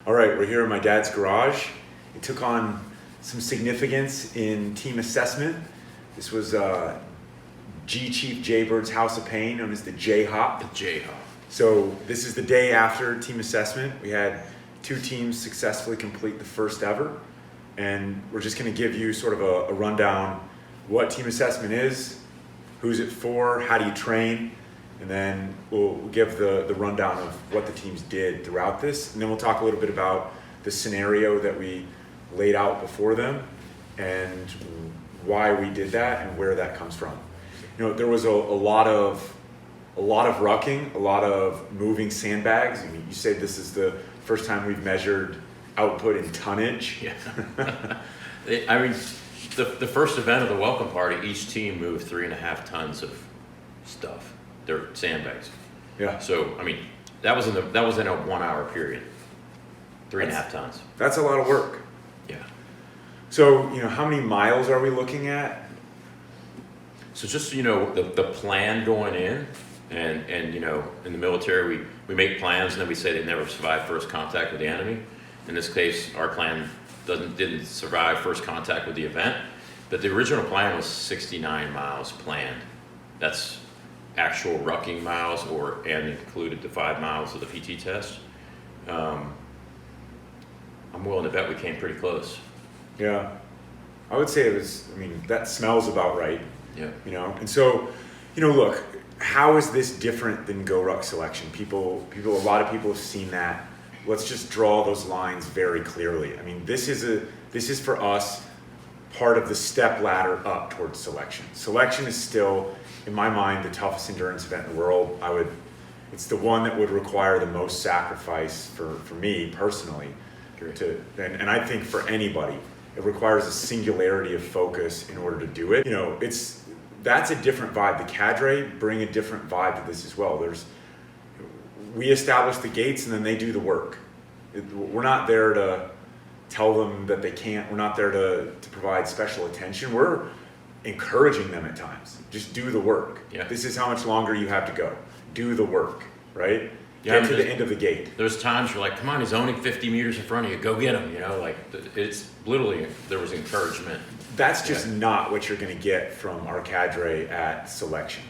All right, we're here in my dad's garage. It took on some significance in team assessment. This was G Chief Jaybird's House of Pain, known as the J-Hop. The J-Hop. So this is the day after team assessment. We had 2 teams successfully complete the first ever. And we're just gonna give you sort of a rundown what team assessment is, who's it for, how do you train, and then we'll give the rundown of what the teams did throughout this. And then we'll talk a little bit about the scenario that we laid out before them and why we did that and where that comes from. You know, there was a lot of rucking, a lot of moving sandbags. I mean, you say this is the first time we've measured output in tonnage. Yeah. I mean, the first event of the welcome party, each team moved 3.5 tons of stuff. They're sandbags. Yeah. So I mean, that was in a 1 hour period. 3.5 tons. That's a lot of work. Yeah. So, you know, how many miles are we looking at? So just, you know, the plan going in, and you know, in the military we make plans and then we say they never survive first contact with the enemy. In this case, our plan didn't survive first contact with the event, but the original plan was 69 miles planned. That's actual rucking miles, and included the 5 miles of the PT test. I'm willing to bet we came pretty close. Yeah, I would say it was, I mean, that smells about right. Yeah. You know, and so, you know, look, how is this different than GORUCK Selection? A lot of people have seen that. Let's just draw those lines very clearly. I mean, this is for us part of the step ladder up towards selection. Selection is still, in my mind, the toughest endurance event in the world. It's the one that would require the most sacrifice for me personally. And I think for anybody, it requires a singularity of focus in order to do it. You know, that's a different vibe. The cadre bring a different vibe to this as well. We establish the gates and then they do the work. We're not there to tell them that they can't. We're not there to provide special attention. We're encouraging them at times. Just do the work. Yeah. This is how much longer you have to go. Do the work, right? Yeah, Get to the end of the gate. There's times you're like, come on, he's only 50 meters in front of you. Go get him. You know, like it's literally, there was encouragement. That's just not what you're going to get from our cadre at selection.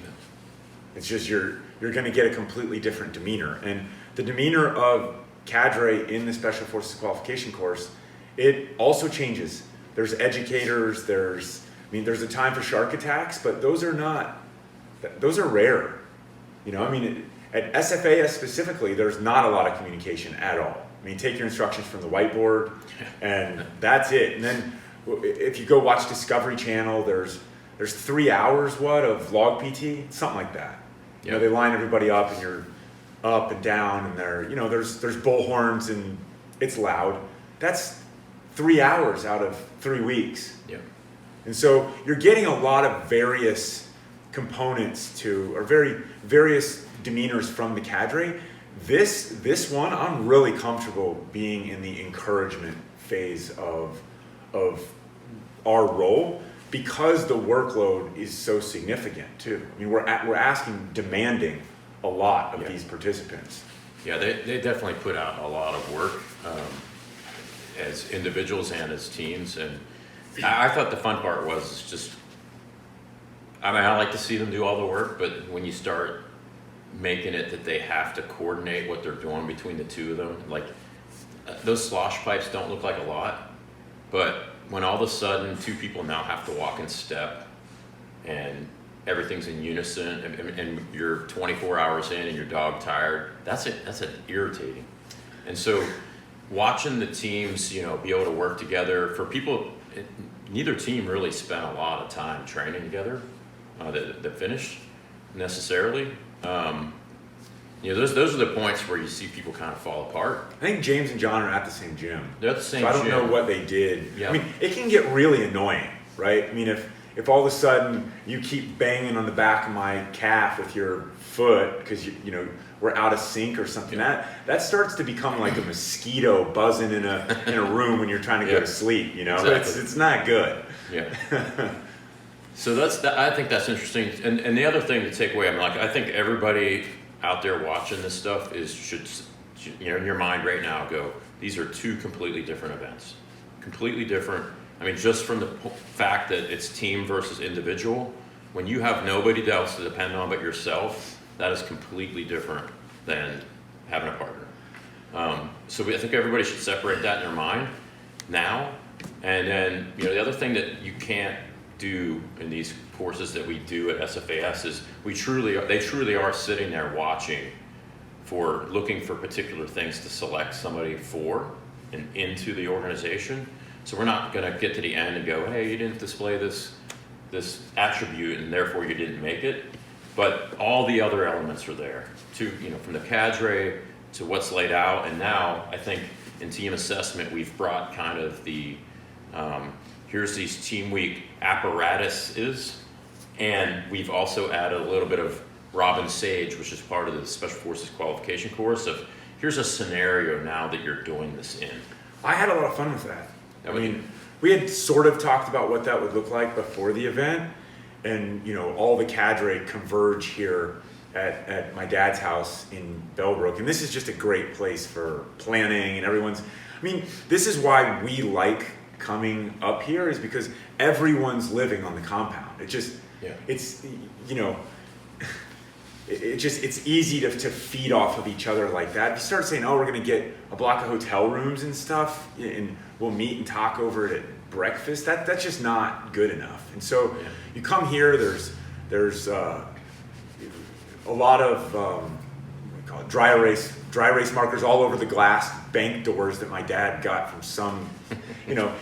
It's just you're going to get a completely different demeanor. And the demeanor of cadre in the Special Forces qualification course, it also changes. There's educators, there's a time for shark attacks, but those are rare. You know, I mean, at SFAS specifically, there's not a lot of communication at all. I mean, take your instructions from the whiteboard and that's it. And then if you go watch Discovery Channel, there's 3 hours of log PT, something like that. You know, they line everybody up and you're up and down and there's bullhorns and it's loud. That's 3 hours out of 3 weeks. Yeah. And so you're getting a lot of various components various demeanors from the cadre. This one, I'm really comfortable being in the encouragement phase of our role because the workload is so significant too. I mean, we're demanding a lot of these participants. Yeah, they definitely put out a lot of work as individuals and as teams. And I thought the fun part was just, I mean, I like to see them do all the work, but when you start making it that they have to coordinate what they're doing between the two of them, like those slosh pipes don't look like a lot, but when all of a sudden 2 people now have to walk in step and everything's in unison and you're 24 hours in and your dog tired, that's irritating. And so watching the teams, you know, be able to work together, for people, neither team really spent a lot of time training together that finished necessarily. You know, those are the points where you see people kind of fall apart. I think James and John are at the same gym. They're at the same gym. So I gym. don't know what they did. Yeah. I mean, it can get really annoying, right? I mean, if all of a sudden you keep banging on the back of my calf with your foot because you know we're out of sync or something, that starts to become like a mosquito buzzing in a room when you're trying to go to sleep. You know, exactly. It's not good. Yeah. So I think that's interesting. And the other thing to take away, I think everybody out there watching this stuff should, you know, in your mind right now go, these are two completely different events. Completely different. I mean, just from the fact that it's team versus individual, when you have nobody else to depend on but yourself, that is completely different than having a partner. So I think everybody should separate that in their mind now. And then, you know, the other thing that you can't do in these courses that we do at SFAS is they truly are sitting there watching looking for particular things to select somebody for and into the organization. So we're not going to get to the end and go, hey, you didn't display this attribute and therefore you didn't make it. But all the other elements are there, from the cadre to what's laid out. And now I think in team assessment, we've brought kind of here's these team week apparatuses, and we've also added a little bit of Robin Sage, which is part of the Special Forces qualification course, of here's a scenario now that you're doing this in. I had a lot of fun with that. I mean, we had sort of talked about what that would look like before the event, and all the cadre converge here at my dad's house in Bellbrook, and this is just a great place for planning, and this is why we like coming up here, is because everyone's living on the compound. It's easy to feed off of each other like that. If you start saying, oh, we're going to get a block of hotel rooms and stuff, and we'll meet and talk over it at breakfast, that's just not good enough. And so you come here, there's a lot of dry erase markers all over the glass bank doors that my dad got from some,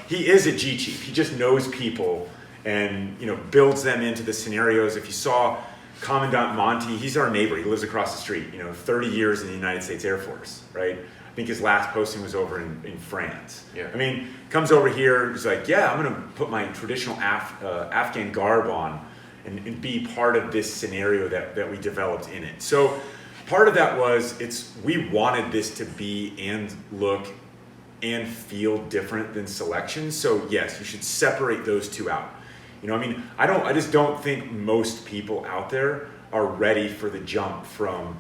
he is a G chief. He just knows people and, builds them into the scenarios. If you saw Commandant Monty, he's our neighbor. He lives across the street, 30 years in the United States Air Force, right? I think his last posting was over in France. Yeah. Comes over here, he's like, yeah, I'm gonna put my traditional Afghan garb on and be part of this scenario that we developed in it. So part of that was, we wanted this to be and look and feel different than selection. So yes, you should separate those two out. I just don't think most people out there are ready for the jump from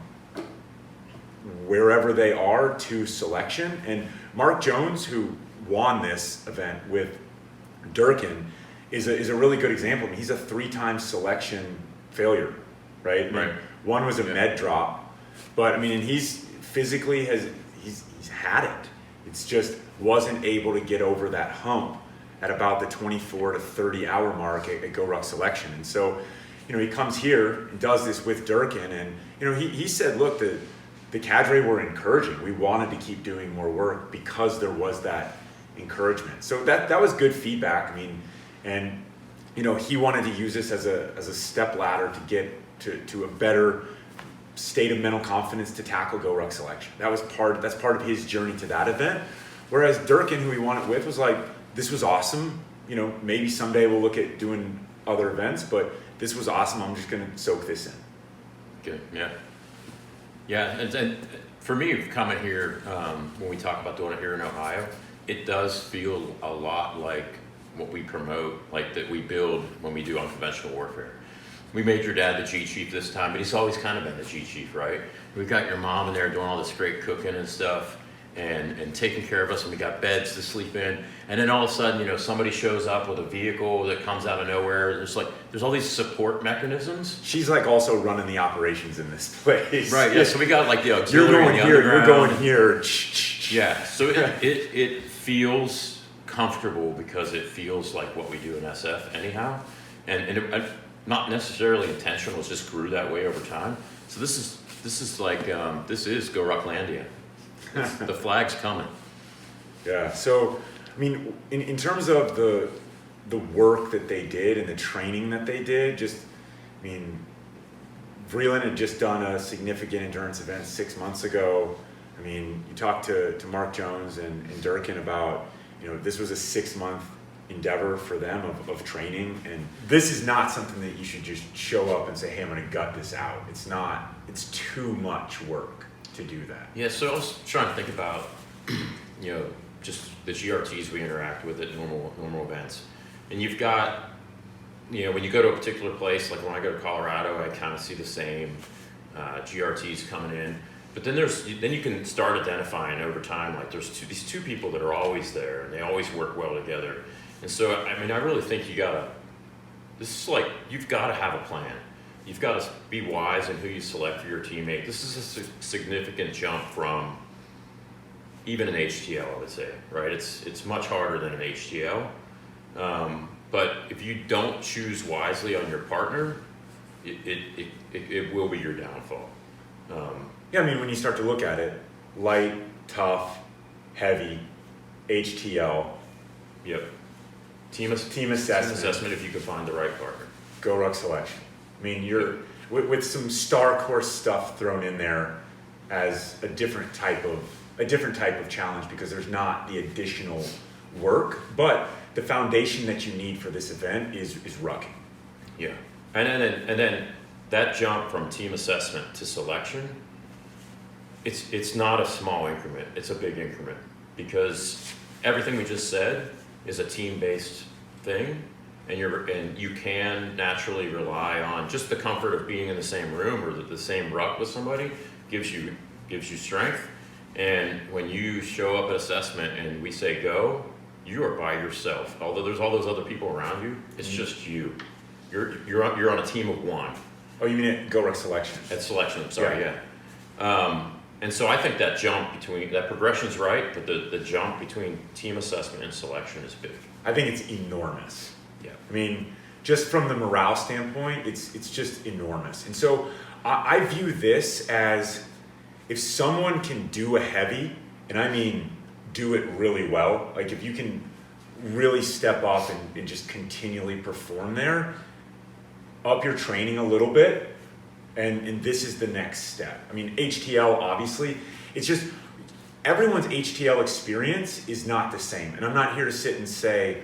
wherever they are to selection. And Mark Jones, who won this event with Durkin, is a really good example. He's a 3-time selection failure, right? Right. One was a med drop, but and he's physically he's had it. It's just wasn't able to get over that hump at about the 24 to 30 hour mark at GORUCK Selection. And so, he comes here and does this with Durkin, and he said, look, the cadre were encouraging. We wanted to keep doing more work because there was that encouragement. So that was good feedback. And he wanted to use this as a step ladder to get to a better state of mental confidence to tackle GORUCK Selection. That's part of his journey to that event. Whereas Durkin, who we won it with, was like, this was awesome. Maybe someday we'll look at doing other events, but this was awesome. I'm just going to soak this in. Good. Yeah. Yeah. And for me, coming here, when we talk about doing it here in Ohio, it does feel a lot like what we promote, like that we build when we do unconventional warfare. We made your dad the G chief this time, but he's always kind of been the G chief, right? We've got your mom in there doing all this great cooking and stuff. And taking care of us, and we got beds to sleep in, and then all of a sudden, somebody shows up with a vehicle that comes out of nowhere. There's all these support mechanisms. She's like also running the operations in this place, right? Yeah. So we got like the auxiliary. You're going here. Yeah. So it feels comfortable because it feels like what we do in SF anyhow, and it, not necessarily intentional. It just grew that way over time. So this is like this is GORUCKlandia. The flag's coming. Yeah. So, in terms of the work that they did and the training that they did, Vreeland had just done a significant endurance event 6 months ago. You talked to Mark Jones and Durkin about, this was a 6-month endeavor for them of training, and this is not something that you should just show up and say, hey, I'm going to gut this out. It's not. It's too much work to do that. Yeah, so I was trying to think about, just the GRTs we interact with at normal events. And you've got, when you go to a particular place, like when I go to Colorado, I kind of see the same GRTs coming in. but then you can start identifying over time, like there's these two people that are always there and they always work well together. And so, I mean, I really think you've got to have a plan. You've got to be wise in who you select for your teammate. This is a significant jump from even an HTL, I would say, right? It's much harder than an HTL. But if you don't choose wisely on your partner, it will be your downfall. Yeah, I mean, when you start to look at it, light, tough, heavy, HTL. Yep. Team assessment if you can find the right partner. GORUCK Selection. I mean, you're with some star course stuff thrown in there as a different type of challenge, because there's not the additional work, but the foundation that you need for this event is rucking. Yeah, and then that jump from team assessment to selection, it's not a small increment, it's a big increment, because everything we just said is a team-based thing, and you can naturally rely on just the comfort of being in the same room or the same ruck with somebody gives you strength. And when you show up at assessment and we say go, you are by yourself. Although there's all those other people around you, it's just you. You're on a team of one. Oh, you mean at GORUCK Selection? At selection, I'm sorry, yeah. And so I think that jump between, that progression's right, but the jump between team assessment and selection is big. I think it's enormous. Yeah. I mean, just from the morale standpoint, it's just enormous. And so I view this as, if someone can do a heavy, and I mean do it really well, like if you can really step up and just continually perform there, up your training a little bit, and this is the next step. I mean, HTL, obviously, it's just, everyone's HTL experience is not the same. And I'm not here to sit and say,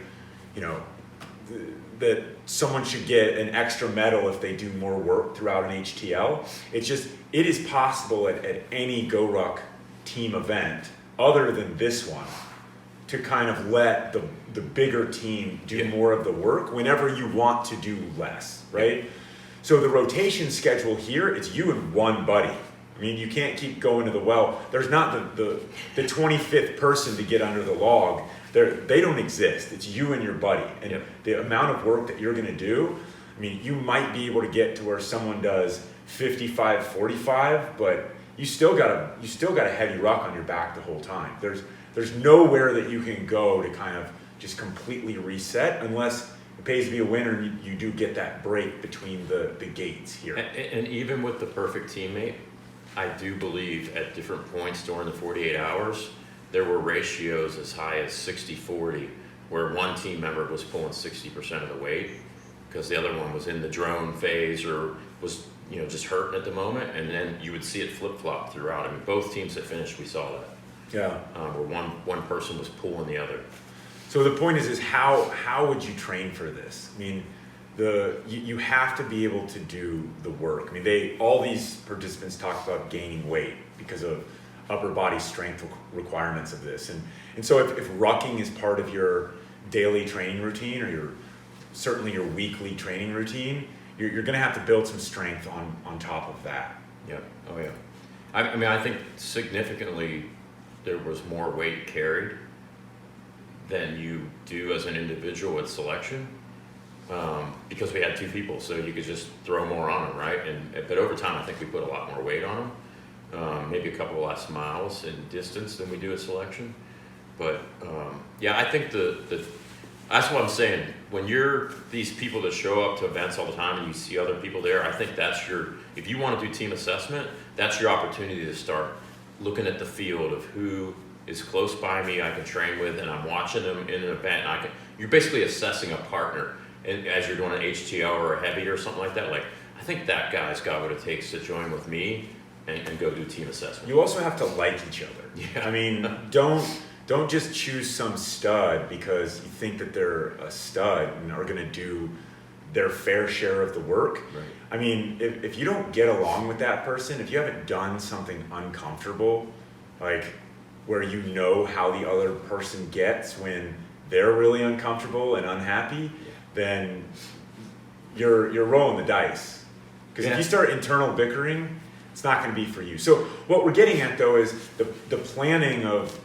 that someone should get an extra medal if they do more work throughout an HTL. It's just, it is possible at any GORUCK team event, other than this one, to kind of let the bigger team do more of the work whenever you want to do less, right? So the rotation schedule here, it's you and one buddy. I mean, you can't keep going to the well. There's not the 25th person to get under the log. They don't exist. It's you and your buddy. And the amount of work that you're going to do, I mean, you might be able to get to where someone does 55, 45, but you still got a heavy ruck on your back the whole time. There's nowhere that you can go to kind of just completely reset, unless it pays to be a winner and you do get that break between the gates here. And even with the perfect teammate, I do believe at different points during the 48 hours, there were ratios as high as 60-40, where one team member was pulling 60% of the weight because the other one was in the drone phase or was just hurting at the moment, and then you would see it flip-flop throughout. I mean, both teams that finished, we saw that. Yeah. Where one person was pulling the other. So the point is how would you train for this? I mean, you have to be able to do the work. I mean, all these participants talked about gaining weight because of upper body strength requirements of this. And so if rucking is part of your daily training routine, or certainly your weekly training routine, you're going to have to build some strength on top of that. Yeah. Oh yeah. I mean, I think significantly there was more weight carried than you do as an individual at selection, because we had two people, so you could just throw more on them, right? But over time, I think we put a lot more weight on them, maybe a couple less miles in distance than we do at selection. But yeah, I think that's what I'm saying. When you're these people that show up to events all the time and you see other people there, I think if you want to do team assessment, that's your opportunity to start looking at the field of who is close by me I can train with, and I'm watching them in an event, and you're basically assessing a partner, and as you're doing an HTL or a heavy or something like that, like, I think that guy's got what it takes to join with me and go do team assessment. You also have to like each other. Yeah. I mean, don't just choose some stud because you think that they're a stud and are going to do their fair share of the work. Right. I mean, if you don't get along with that person, if you haven't done something uncomfortable, like where you know how the other person gets when they're really uncomfortable and unhappy, then you're rolling the dice. Because if you start internal bickering, it's not going to be for you. So what we're getting at though is the planning of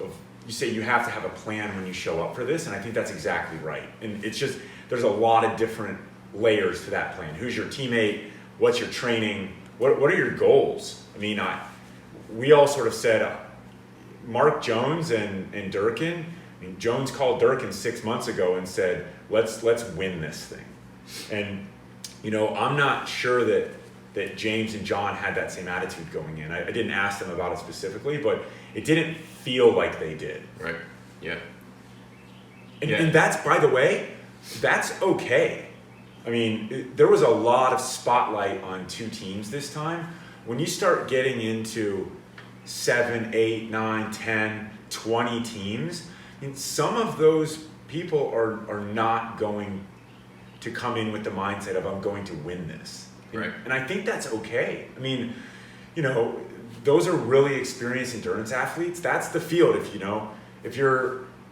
you say you have to have a plan when you show up for this, and I think that's exactly right. And it's just, there's a lot of different layers to that plan. Who's your teammate? What's your training? What are your goals? I mean, we all sort of said, Mark Jones and Durkin, I mean, Jones called Durkin 6 months ago and said, let's win this thing. And, you know, I'm not sure that James and John had that same attitude going in. I didn't ask them about it specifically, but it didn't feel like they did. Right. Yeah. And that's, by the way, that's okay. I mean, there was a lot of spotlight on 2 teams this time. When you start getting into 7, 8, 9, 10, 20 teams, I mean, some of those people are not going to come in with the mindset of, I'm going to win this. Right. And I think that's okay. I mean, you know, those are really experienced endurance athletes. That's the field.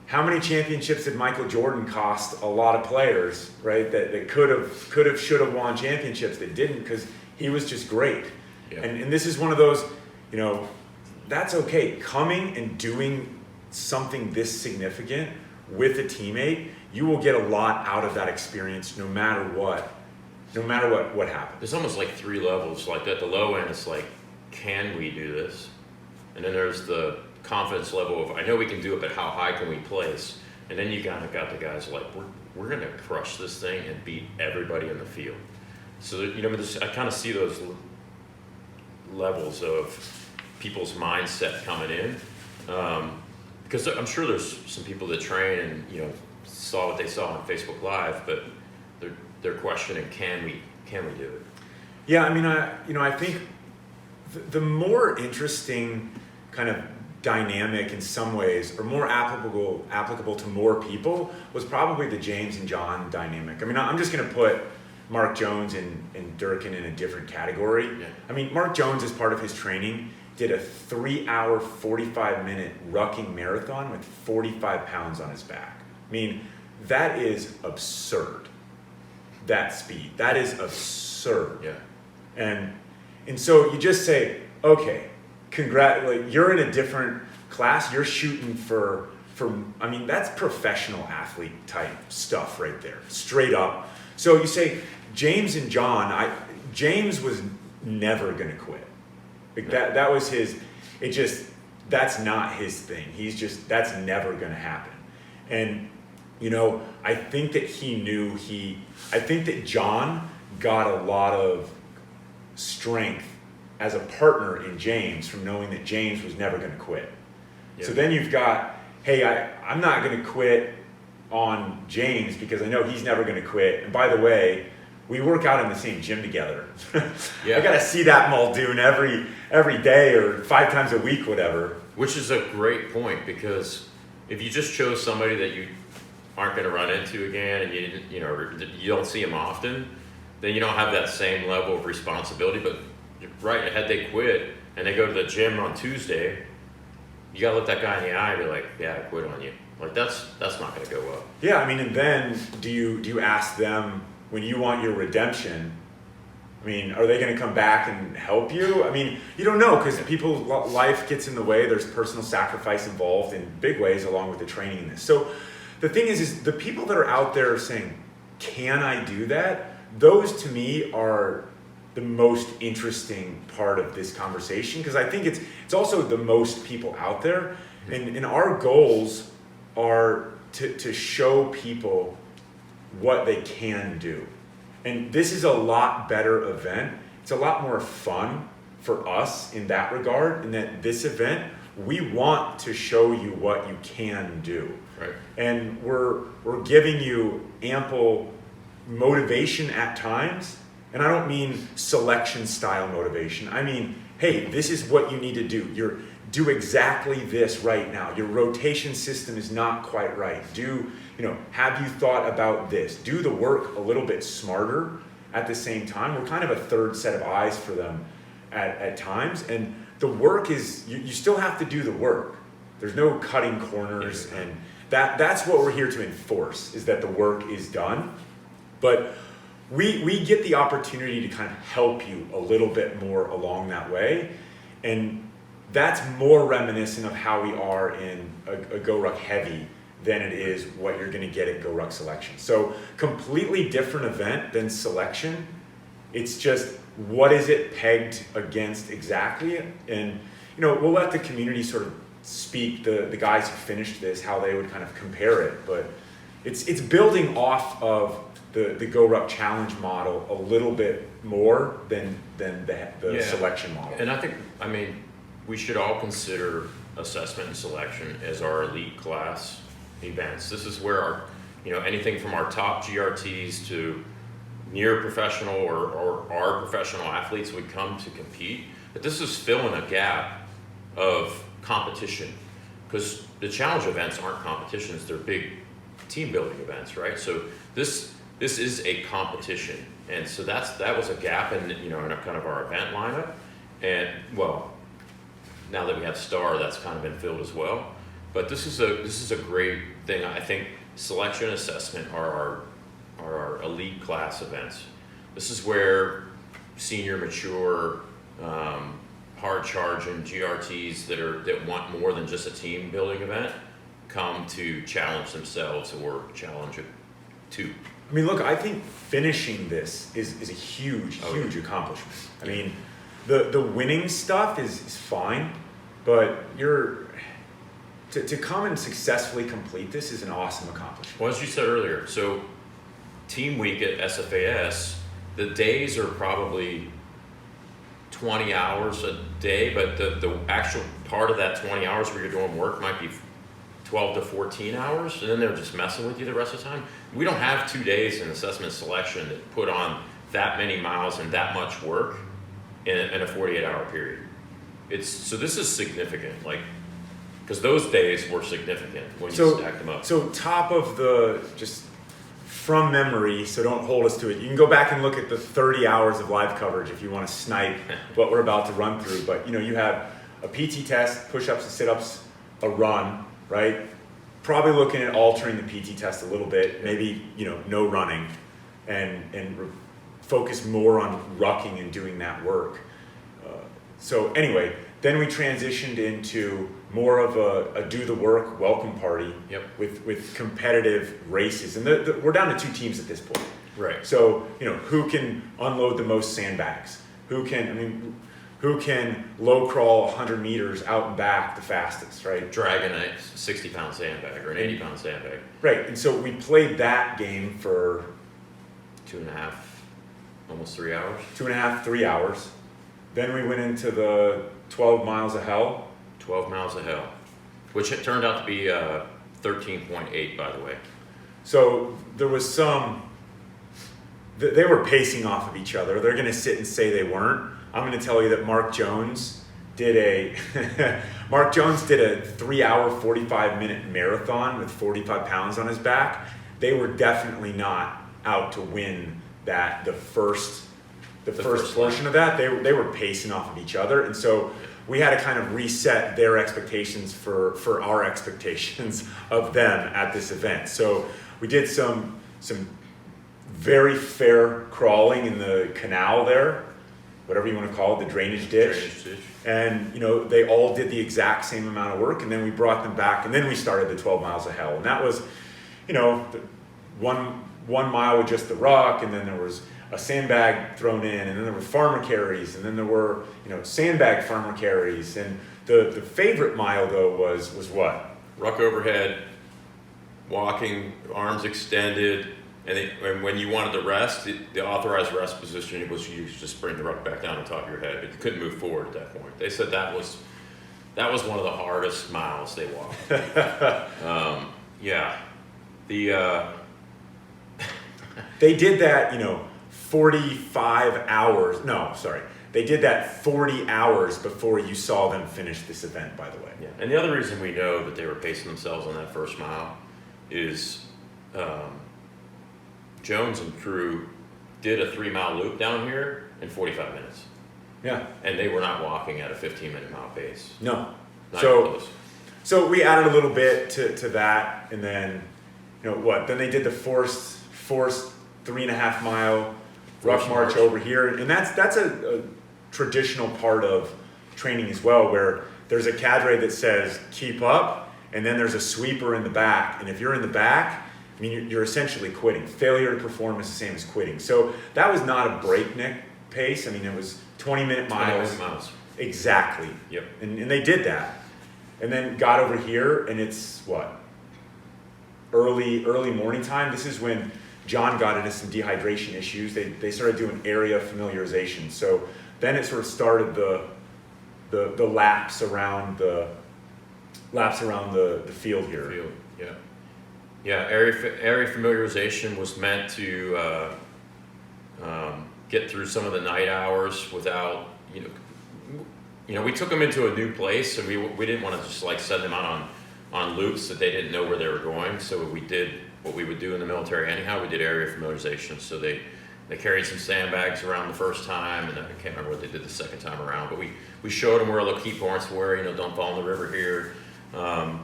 How many championships did Michael Jordan cost a lot of players, right? That could have, should have won championships that didn't because he was just great. Yeah. And this is one of those, you know, that's okay. Coming and doing something this significant with a teammate, you will get a lot out of that experience no matter what happens. There's almost like 3 levels. Like at the low end, it's like, can we do this? And then there's the confidence level of, I know we can do it, but how high can we place? And then you kind of got the guys like, we're going to crush this thing and beat everybody in the field. So, you know, I kind of see those levels of people's mindset coming in. Because I'm sure there's some people that train and, you know, saw what they saw on Facebook Live, but they're questioning, can we do it? Yeah, I mean, I think the more interesting kind of dynamic in some ways, or more applicable to more people, was probably the James and John dynamic. I mean, I'm just going to put Mark Jones and Durkin in a different category. Yeah. I mean, Mark Jones, as part of his training, did a 3-hour, 45-minute rucking marathon with 45 pounds on his back. I mean, that is absurd. That speed. That is absurd. Yeah. And so you just say, okay, congratulate, you're in a different class, you're shooting for I mean, that's professional athlete type stuff right there, straight up. So you say, James and John, James was never gonna quit. Like that was his, that's not his thing. That's never gonna happen. And, you know, I think that I think that John got a lot of strength as a partner in James from knowing that James was never going to quit. Yeah. So then you've got, hey, I'm not going to quit on James because I know he's never going to quit. And by the way, we work out in the same gym together. Yeah. I got to see that Muldoon every day or 5 times a week, whatever. Which is a great point, because if you just chose somebody that you aren't going to run into again and you don't see them often, then you don't have that same level of responsibility. But right, had they quit and they go to the gym on Tuesday, you got to look that guy in the eye and be like, yeah, I quit on you. Like that's not going to go well. Yeah, I mean, and then do you ask them, when you want your redemption, I mean, are they going to come back and help you? I mean, you don't know, because people's life gets in the way. There's personal sacrifice involved in big ways along with the training in this. So the thing is the people that are out there saying, can I do that? Those to me are the most interesting part of this conversation, because I think it's also the most people out there. And our goals are to show people what they can do. And this is a lot better event. It's a lot more fun for us in that regard, in that this event, we want to show you what you can do. Right. And we're giving you ample motivation at times. And I don't mean selection style motivation. I mean, hey, this is what you need to do. Do exactly this right now. Your rotation system is not quite right. Have you thought about this? Do the work a little bit smarter at the same time. We're kind of a third set of eyes for them at times. And the work is, you still have to do the work. There's no cutting corners. And that's what we're here to enforce, is that the work is done. But we get the opportunity to kind of help you a little bit more along that way. And that's more reminiscent of how we are in a GORUCK Heavy than it is what you're going to get at GORUCK Selection. So completely different event than Selection. It's just, what is it pegged against exactly? And we'll let the community sort of speak, the guys who finished this, how they would kind of compare it. But it's building off of the GORUCK Challenge model a little bit more than the Selection model. And I mean, we should all consider assessment and selection as our elite class events. This is where our, anything from our top GRTs to near professional or our professional athletes would come to compete. But this is filling a gap of competition, because the challenge events aren't competitions, they're big team building events, right? So this is a competition, and so that was a gap in in a kind of our event lineup. And well, now that we have Star, that's kind of been filled as well. But this is a great thing. I think selection and assessment are our elite class events. This is where senior, mature, hard charging GRTs that want more than just a team building event come to challenge themselves or challenge it too. I mean, look, I think finishing this is a huge accomplishment. I mean, the winning stuff is fine, but to come and successfully complete this is an awesome accomplishment. Well, as you said earlier, so team week at SFAS, the days are probably 20 hours a day, but the actual part of that 20 hours where you're doing work might be 12 to 14 hours, and then they're just messing with you the rest of the time. We don't have 2 days in assessment selection that put on that many miles and that much work in a 48-hour period. So this is significant, because those days were significant when you stacked them up. So top of just from memory, so don't hold us to it. You can go back and look at the 30 hours of live coverage if you want to snipe what we're about to run through. But you have a PT test, push-ups and sit-ups, a run, right? Probably looking at altering the PT test a little bit, maybe no running, and focus more on rucking and doing that work. So anyway, then we transitioned into more of a do the work welcome party. Yep. with competitive races, and we're down to 2 teams at this point. Right. So who can unload the most sandbags? Who can low crawl 100 meters out and back the fastest, right? Dragging a 60-pound sandbag or an 80-pound sandbag. Right, and so we played that game for 2.5, almost 3 hours. 2.5, 3 hours. Then we went into the 12 miles of hell. 12 miles of hell, which it turned out to be 13.8, by the way. So there was they were pacing off of each other. They're going to sit and say they weren't. I'm going to tell you that Mark Jones did a 3-hour, 45-minute marathon with 45 pounds on his back. They were definitely not out to win the first portion of that. They were pacing off of each other, and so we had to kind of reset their expectations for our expectations of them at this event. So we did some very fair crawling in the canal there, whatever you want to call it, the drainage ditch. And they all did the exact same amount of work, and then we brought them back, and then we started the 12 miles of hell. And that was, the one mile with just the ruck, and then there was a sandbag thrown in, and then there were farmer carries, and then there were sandbag farmer carries. And the favorite mile though was what? Ruck overhead, walking, arms extended, and when you wanted to rest, the authorized rest position was you just bring the ruck back down on top of your head, but you couldn't move forward at that point. They said that was one of the hardest miles they walked. They did that, 45 hours. No, sorry. They did that 40 hours before you saw them finish this event, by the way. Yeah. And the other reason we know that they were pacing themselves on that first mile is Jones and crew did a 3-mile loop down here in 45 minutes. Yeah. And they were not walking at a 15-minute mile pace. No. Not even close. So we added a little bit to that, and then, Then they did the forced 3.5 mile rush march march. over here, and that's a traditional part of training as well, where there's a cadre that says keep up, and then there's a sweeper in the back, and if you're in the back, I mean, you're essentially quitting. Failure to perform is the same as quitting. So that was not a breakneck pace. I mean, it was 20-minute miles. 20 miles. Exactly. Yep. And they did that. And then got over here, and it's what? Early morning time. This is when John got into some dehydration issues. They started doing area familiarization. So then it sort of started the laps around the field here. Field, yeah. Yeah, area familiarization was meant to get through some of the night hours without, we took them into a new place, and we didn't want to just like send them out on loops that they didn't know where they were going. So we did what we would do in the military anyhow. We did area familiarization. So they carried some sandbags around the first time, and I can't remember what they did the second time around. But we showed them where all the key points were. Don't fall in the river here. And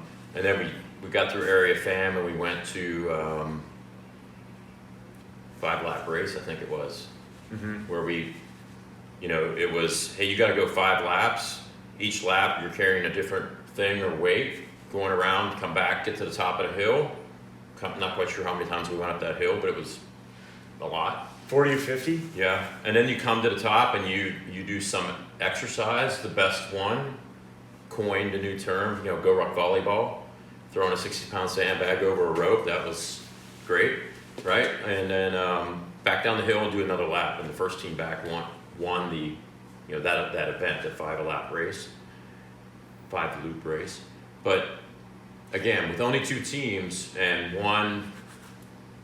then we got through area fam, and we went to 5-lap race, I think it was, where we, it was, hey, you got to go 5 laps. Each lap, you're carrying a different thing or weight, going around, come back, get to the top of the hill. Not quite sure how many times we went up that hill, but it was a lot. 40 or 50? Yeah, and then you come to the top and you do some exercise. The best one, coined a new term, GORUCK volleyball, throwing a 60-pound sandbag over a rope. That was great, right? And then back down the hill and do another lap. And the first team back won the, that event, the 5-lap race, 5-loop race. But again, with only 2 teams and one,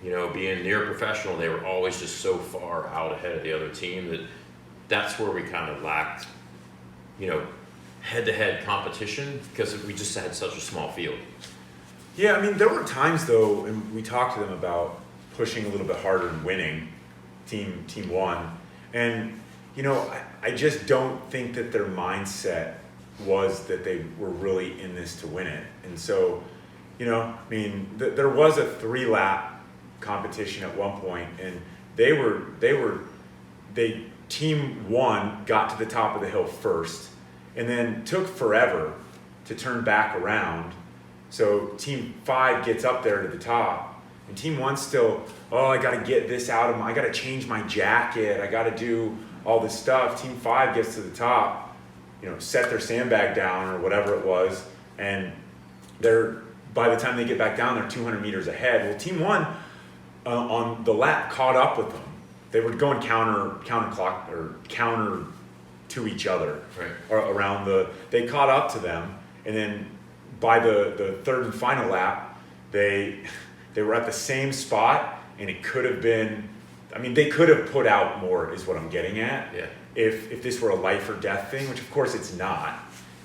being near professional, they were always just so far out ahead of the other team that's where we kind of lacked, head-to-head competition, because we just had such a small field. Yeah, I mean, there were times though, and we talked to them about pushing a little bit harder and winning, team 1, and I just don't think that their mindset was that they were really in this to win it. And so, there was a 3-lap competition at one point, and team 1 got to the top of the hill first, and then took forever to turn back around. So team 5 gets up there to the top, and team 1's still, I got to get this out of I got to change my jacket, I got to do all this stuff. Team 5 gets to the top, set their sandbag down or whatever it was, and by the time they get back down, they're 200 meters ahead. Well, team 1 on the lap caught up with them. They were going counterclock or counter to each other, right, or they caught up to them, and then by the third and final lap, they were at the same spot, and it could have been, they could have put out more, is what I'm getting at. Yeah. If this were a life or death thing, which of course it's not,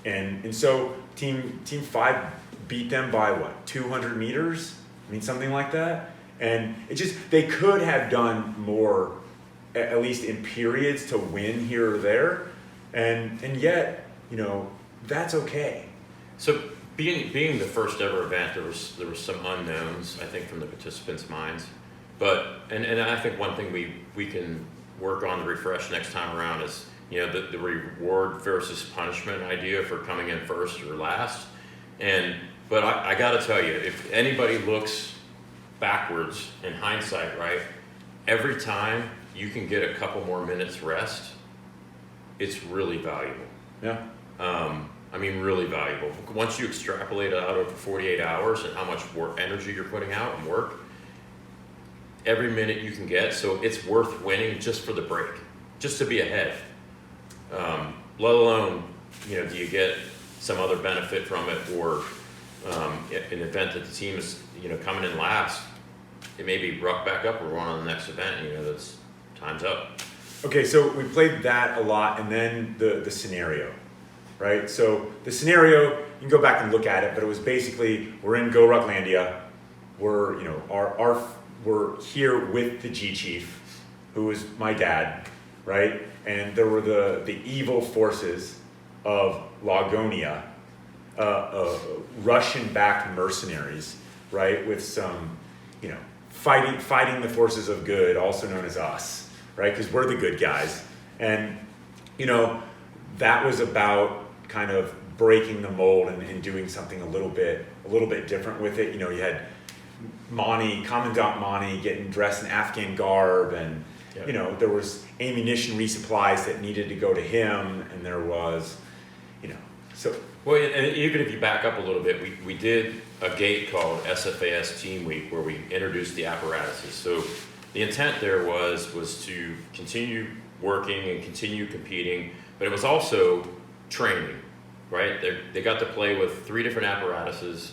and so team 5 beat them by 200 meters, something like that, and they could have done more, at least in periods, to win here or there, and yet that's okay. So being the first ever event, there was some unknowns, I think, from the participants' minds, but and I think one thing we can work on to refresh next time around is the reward versus punishment idea for coming in first or last. But I got to tell you, if anybody looks backwards in hindsight, right, every time you can get a couple more minutes rest, it's really valuable. Yeah. Really valuable. Once you extrapolate it out over 48 hours and how much energy you're putting out and work, every minute you can get, so it's worth winning just for the break, just to be ahead. Let alone, do you get some other benefit from it, or an event that the team is, coming in last, it may be brought back up, we're going on the next event, that's time's up. Okay, so we played that a lot, and then the scenario, right? So the scenario, you can go back and look at it, but it was basically, we're in GORUCKlandia, we're, we're here with the G Chief, who was my dad, right? And there were the evil forces of Lagonia, Russian-backed mercenaries, right? With some, fighting the forces of good, also known as us, right? Because we're the good guys. And, that was about kind of breaking the mold and doing something a little bit different with it. You had Commandant Mani getting dressed in Afghan garb, and there was ammunition resupplies that needed to go to him, and there was, so. Well, and even if you back up a little bit, we did a gate called SFAS Team Week where we introduced the apparatuses. So the intent there was to continue working and continue competing, but it was also training, right? They got to play with 3 different apparatuses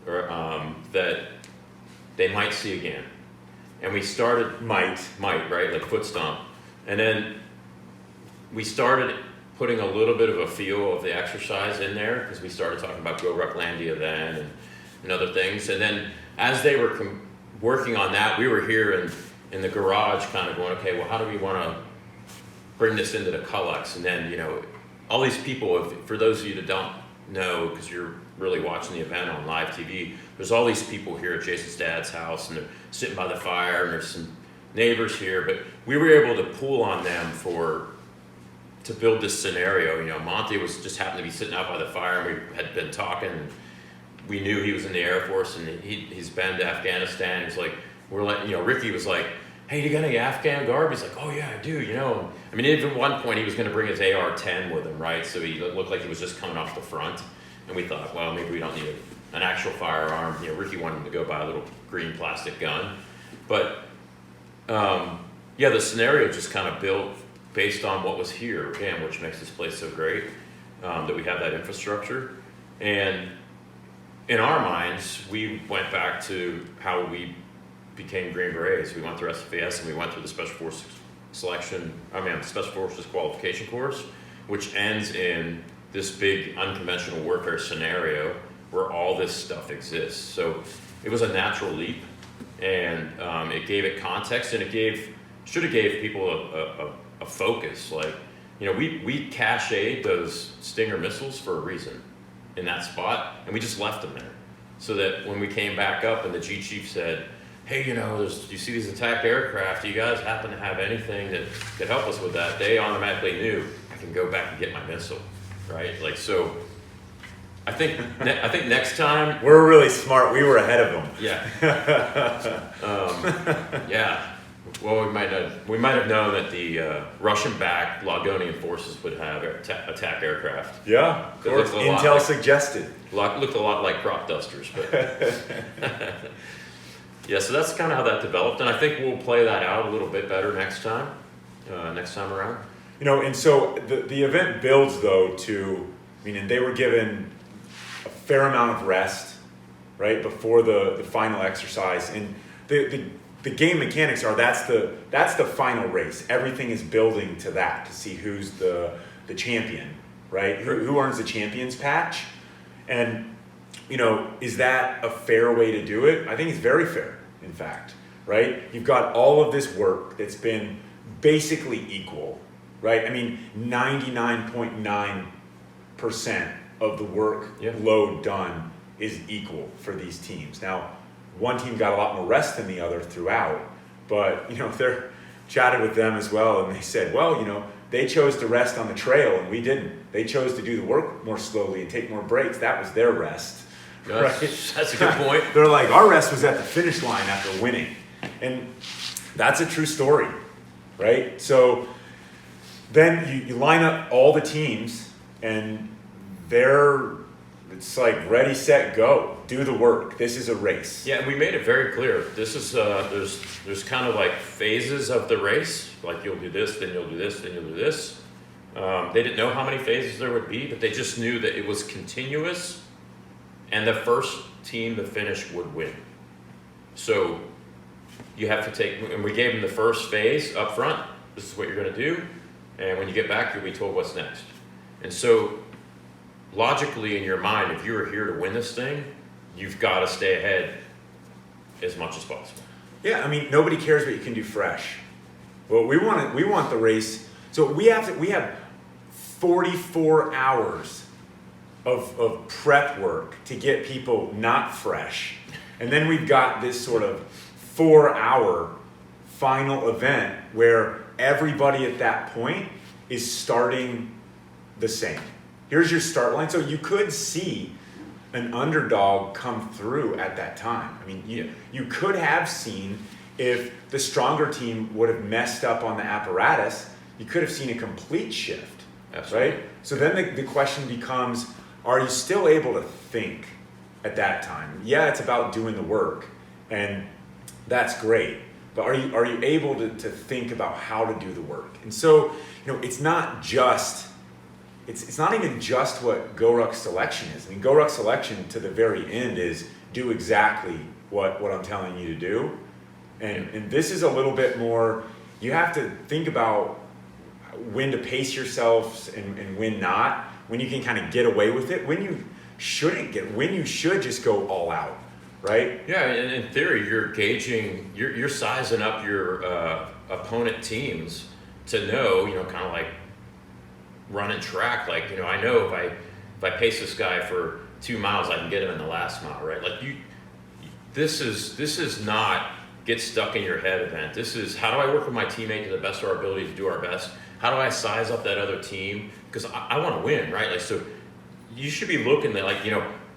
that they might see again. And we started, might, right? Like foot stomp. And then we started putting a little bit of a feel of the exercise in there because we started talking about GORUCK then and other things. And then as they were working on that, we were here in the garage kind of going, okay, well, how do we want to bring this into the Collex? And then, all these people, for those of you that don't know, because you're really watching the event on live TV, there's all these people here at Jason's dad's house, and they're sitting by the fire, and there's some neighbors here, but we were able to pull on them to build this scenario. Monty was just happened to be sitting out by the fire, and we had been talking, and we knew he was in the Air Force, and he's been to Afghanistan. He's like, Ricky was like, hey, you got any Afghan garb? He's like, oh yeah, I do, I mean, even at one point he was going to bring his AR-10 with him, right? So he looked like he was just coming off the front. And we thought, well, maybe we don't need an actual firearm. Ricky wanted him to go buy a little green plastic gun. But the scenario just kind of built based on what was here, again, which makes this place so great, that we have that infrastructure. And in our minds, we went back to how we became Green Berets. We went through SFAS and we went through the Special Forces Special Forces qualification course, which ends in this big unconventional warfare scenario where all this stuff exists. So it was a natural leap, and it gave it context, and it should have gave people a focus. Like, we cached those Stinger missiles for a reason in that spot, and we just left them there. So that when we came back up and the G Chief said, hey, you see these attack aircraft, do you guys happen to have anything that could help us with that? They automatically knew, I can go back and get my missile, right? Like, so I think next time. We're really smart. We were ahead of them. Yeah. Yeah. Well, we might have known that the Russian-backed Lagonian forces would have attack aircraft. Yeah, of course. Intel suggested. Looked a lot like crop dusters, but yeah. So that's kind of how that developed, and I think we'll play that out a little bit better next time around. And so the event builds though and they were given a fair amount of rest, right, before the final exercise, and the game mechanics are that's the final race. Everything is building to that to see who's the champion, right? Who earns the champions patch, and is that a fair way to do it? I think it's very fair, in fact, right? You've got all of this work that's been basically equal, right? I mean, 99.9% of the workload done is equal for these teams. Now, one team got a lot more rest than the other throughout, but they're chatted with them as well, and they said, well, they chose to rest on the trail and we didn't. They chose to do the work more slowly and take more breaks. That was their rest. Right? That's a good point. They're like, our rest was at the finish line after winning. And that's a true story, right? So then you line up all the teams, and it's like ready, set, go. Do the work. This is a race. Yeah, and we made it very clear. This is there's kind of like phases of the race. Like, you'll do this, then you'll do this, then you'll do this. They didn't know how many phases there would be, but they just knew that it was continuous, and the first team to finish would win. So you have to and we gave them the first phase up front. This is what you're going to do, and when you get back, you'll be told what's next. And so logically in your mind, if you were here to win this thing, you've got to stay ahead as much as possible. Yeah, I mean, nobody cares what you can do fresh. Well, we want the race. So we have 44 hours of prep work to get people not fresh. And then we've got this sort of 4-hour final event where everybody at that point is starting the same. Here's your start line. So you could see an underdog come through at that time. I mean, you could have seen, if the stronger team would have messed up on the apparatus, you could have seen a complete shift. Absolutely. Right? So then the question becomes, are you still able to think at that time? Yeah, it's about doing the work, and that's great. But are you able to think about how to do the work? And so, it's not just, it's not even just what GORUCK Selection is. I mean, GORUCK Selection to the very end is do exactly what I'm telling you to do. And this is a little bit more, you have to think about when to pace yourselves and when not, when you can kind of get away with it, when you shouldn't when you should just go all out. Right? Yeah, in theory, you're gauging, you're sizing up your opponent teams to know, kind of like running track. Like, I know if I pace this guy for 2 miles, I can get him in the last mile, right? Like this is not get stuck in your head event. This is, how do I work with my teammate to the best of our ability to do our best? How do I size up that other team? Because I want to win, right? Like, so you should be looking at, like,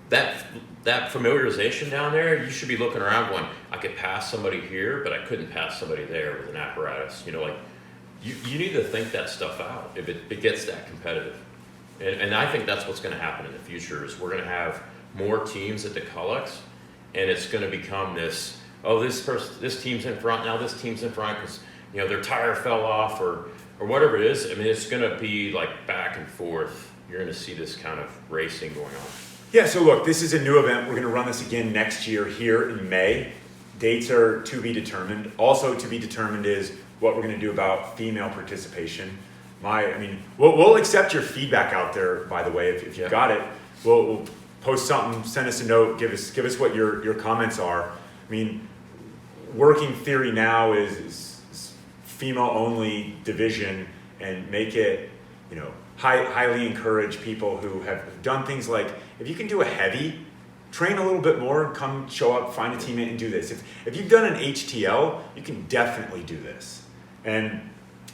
that familiarization down there, you should be looking around going, I could pass somebody here, but I couldn't pass somebody there with an apparatus. Like, you need to think that stuff out if it gets that competitive. And I think that's what's going to happen in the future, is we're going to have more teams at the Collex, and it's going to become this, this team's in front, now this team's in front because, their tire fell off or whatever it is. I mean, it's going to be like back and forth. You're going to see this kind of racing going on. Yeah, so look, this is a new event. We're going to run this again next year here in May. Dates are to be determined. Also to be determined is what we're going to do about female participation. We'll accept your feedback out there, by the way, if you've got it. We'll post something, send us a note, give us what your comments are. I mean, working theory now is female-only division, and make it, highly encourage people who have done things like, if you can do a heavy, train a little bit more, come show up, find a teammate and do this. If you've done an HTL, you can definitely do this. And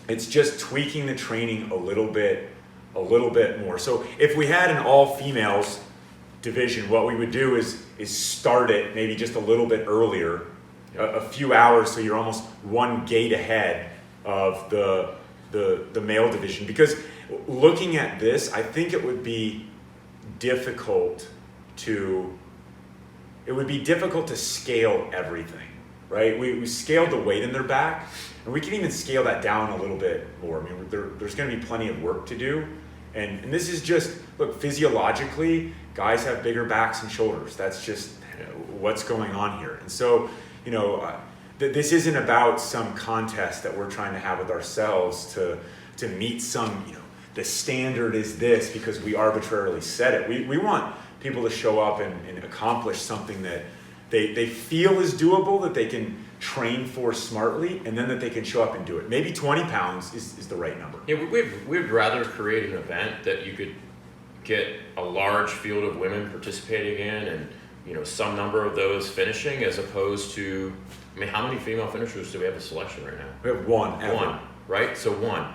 it's just tweaking the training a little bit more. So if we had an all females division, what we would do is start it maybe just a little bit earlier, a few hours, so you're almost one gate ahead of the male division. Because looking at this, I think it would be difficult to scale everything, right? We scaled the weight in their back, and we can even scale that down a little bit more. I mean, there's going to be plenty of work to do, and this is just, look, physiologically, guys have bigger backs and shoulders. That's just what's going on here. And so, this isn't about some contest that we're trying to have with ourselves to meet some, the standard is this because we arbitrarily set it. We want people to show up and accomplish something that they feel is doable, that they can train for smartly, and then that they can show up and do it. Maybe 20 pounds is the right number. Yeah, we'd rather create an event that you could get a large field of women participating in, and some number of those finishing, as opposed to, how many female finishers do we have in selection right now? We have one. One, right? So one.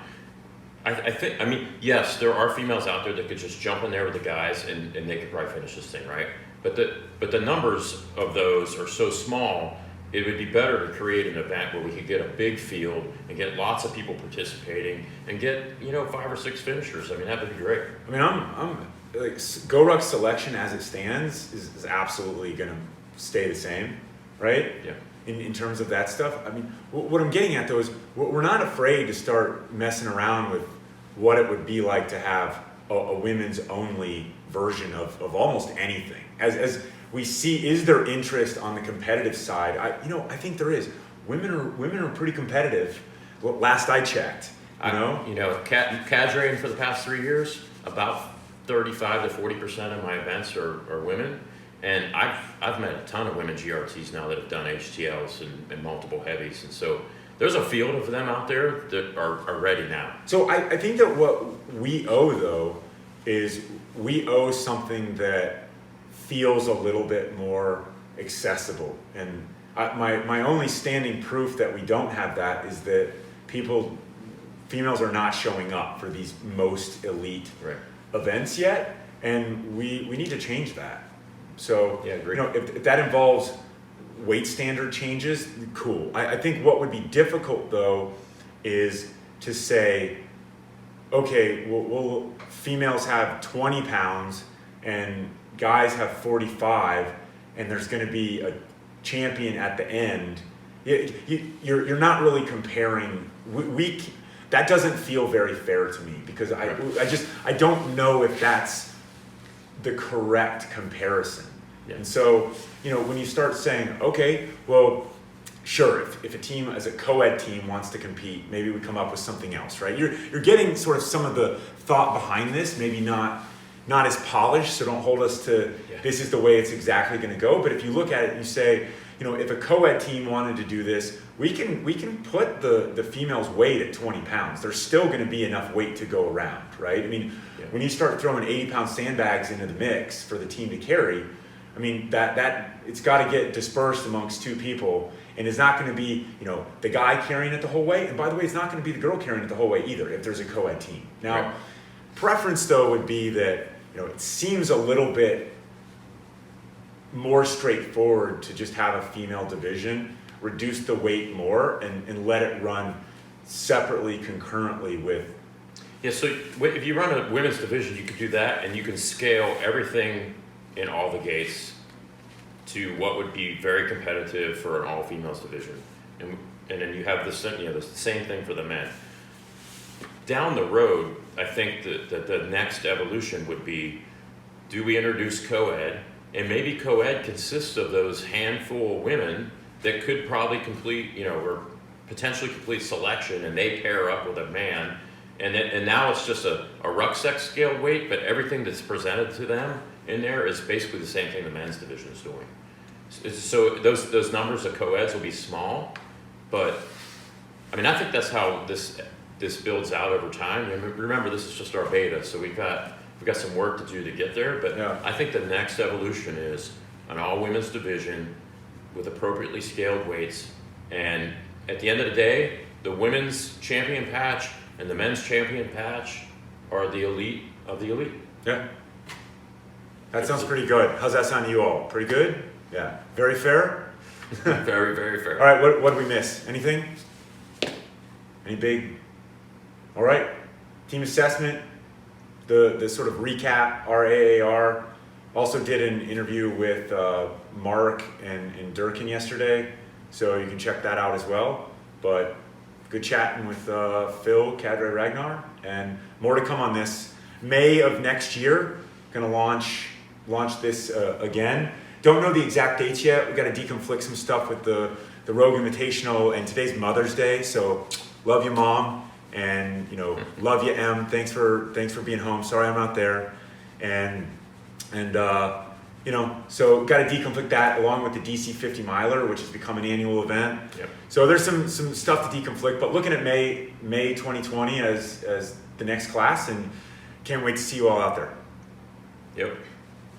I think, yes, there are females out there that could just jump in there with the guys and they could probably finish this thing, right? But the numbers of those are so small, it would be better to create an event where we could get a big field and get lots of people participating and get, 5 or 6 finishers. That would be great. I'm like, GORUCK Selection as it stands is absolutely going to stay the same, right? Yeah. In terms of that stuff. What I'm getting at though is we're not afraid to start messing around with what it would be like to have a women's only version of almost anything. As we see, is there interest on the competitive side? I think there is. Women are pretty competitive. Last I checked, cadre for the past 3 years, about 35 to 40% of my events are women. And I've met a ton of women GRTs now that have done HTLs and multiple heavies. And so there's a field of them out there that are ready now. So I think that what we owe, though, is we owe something that feels a little bit more accessible. And my only standing proof that we don't have that is that females are not showing up for these most elite events yet, and we need to change that. So, Yeah, agree. If that involves weight standard changes, cool. I think what would be difficult though is to say, okay, well females have 20 pounds and guys have 45, and there's going to be a champion at the end. You're not really comparing. That doesn't feel very fair to me, because I don't know if that's the correct comparison. Yeah. And so, when you start saying, okay, well, sure, if a team as a co-ed team wants to compete, maybe we come up with something else, right? You're getting sort of some of the thought behind this, maybe not as polished, so don't hold us to this is the way it's exactly going to go. But if you look at it and you say, if a co-ed team wanted to do this, we can put the females' weight at 20 pounds. There's still going to be enough weight to go around, right? I mean, when you start throwing 80-pound sandbags into the mix for the team to carry, I mean, that it's got to get dispersed amongst two people, and it's not going to be, the guy carrying it the whole way. And by the way, it's not going to be the girl carrying it the whole way either if there's a co-ed team. Now, preference though would be that, it seems a little bit more straightforward to just have a female division, reduce the weight more, and let it run separately, concurrently with. Yeah, so if you run a women's division, you could do that, and you can scale everything in all the gates to what would be very competitive for an all-females division, and then you have the same thing for the men. Down the road, I think that the next evolution would be, do we introduce co-ed? And maybe co-ed consists of those handful of women that could probably complete, or potentially complete selection, and they pair up with a man. And now it's just a rucksack scale weight, but everything that's presented to them in there is basically the same thing the men's division is doing. So those numbers of co-eds will be small, but I mean, I think that's how this builds out over time. Remember, this is just our beta, so we've got some work to do to get there, but I think the next evolution is an all-women's division with appropriately scaled weights, and at the end of the day, the women's champion patch and the men's champion patch are the elite of the elite. Yeah. That sounds pretty good. How's that sound to you all? Pretty good? Yeah. Very fair? Very, very fair. All right, what did we miss? Anything? Any big? All right. Team assessment, the sort of recap, RAAR. Also did an interview with Mark and Durkin yesterday, so you can check that out as well. But good chatting with Phil, Cadre Ragnar, and more to come on this. May of next year, gonna launch this again. Don't know the exact dates yet. We got to deconflict some stuff with the Rogue Invitational, and today's Mother's Day, so love you, Mom, and love you, Em. Thanks for being home. Sorry I'm not there, and so got to deconflict that along with the DC 50 miler, which has become an annual event. Yep. So there's some stuff to deconflict, but looking at May 2020 as the next class, and can't wait to see you all out there. Yep.